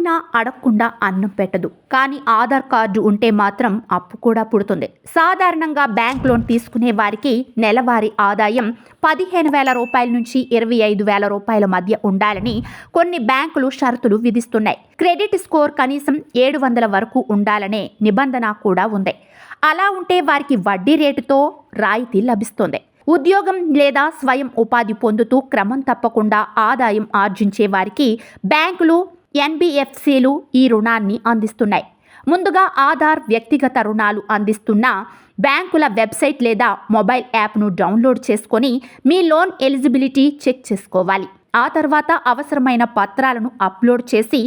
అడిగినా అడగకుండా అన్నం పెట్టదు. కానీ ఆధార్ కార్డు ఉంటే మాత్రం అప్పు కూడా పుడుతుంది. సాధారణంగా బ్యాంక్ లోన్ తీసుకునే వారికి నెలవారీ ఆదాయం 15,000 రూపాయల నుంచి 25,000 రూపాయల మధ్య ఉండాలని కొన్ని బ్యాంకులు షరతులు విధిస్తున్నాయి. క్రెడిట్ స్కోర్ కనీసం 700 వరకు ఉండాలనే నిబంధన కూడా ఉంది. అలా ఉంటే వారికి వడ్డీ రేటుతో రాయితీ లభిస్తుంది. ఉద్యోగం లేదా స్వయం ఉపాధి పొందుతూ క్రమం తప్పకుండా ఆదాయం ఆర్జించే వారికి బ్యాంకులు, ఎన్బిఎఫ్సిలు ఈ రుణాన్ని అందిస్తున్నాయి. ముందుగా ఆధార్ వ్యక్తిగత రుణాలు అందిస్తున్న బ్యాంకుల వెబ్సైట్ లేదా మొబైల్ యాప్ను డౌన్లోడ్ చేసుకొని మీ లోన్ ఎలిజిబిలిటీ చెక్ చేసుకోవాలి. ఆ తర్వాత అవసరమైన పత్రాలను అప్లోడ్ చేసి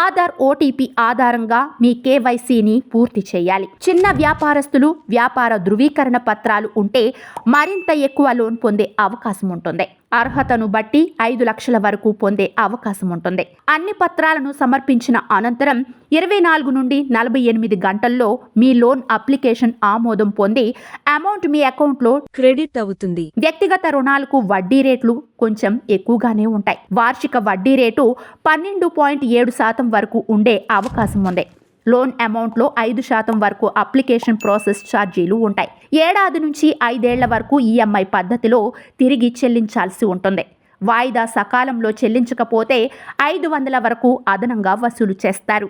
ఆధార్ ఓటీపీ ఆధారంగా మీ కేవైసీని పూర్తి చేయాలి. చిన్న వ్యాపారస్తులు వ్యాపార ధృవీకరణ పత్రాలు ఉంటే మరింత ఎక్కువ లోన్ పొందే అవకాశం ఉంటుంది. అర్హతను బట్టి 5 లక్షల వరకు పొందే అవకాశం ఉంటుంది. అన్ని పత్రాలను సమర్పించిన అనంతరం 24 నుండి 48 గంటల్లో మీ లోన్ అప్లికేషన్ ఆమోదం పొంది అమౌంట్ మీ అకౌంట్లో క్రెడిట్ అవుతుంది. వ్యక్తిగత రుణాలకు వడ్డీ రేట్లు కొంచెం ఎక్కువగానే ఉంటాయి. వార్షిక వడ్డీ రేటు 12.7% వరకు ఉండే అవకాశం ఉంది. లోన్ అమౌంట్లో 5% వరకు అప్లికేషన్ ప్రాసెస్ ఛార్జీలు ఉంటాయి. ఏడాది నుంచి 5 ఏళ్ల వరకు ఈఎంఐ పద్ధతిలో తిరిగి చెల్లించాల్సి ఉంటుంది. వాయిదా సకాలంలో చెల్లించకపోతే 500 వరకు అదనంగా వసూలు చేస్తారు.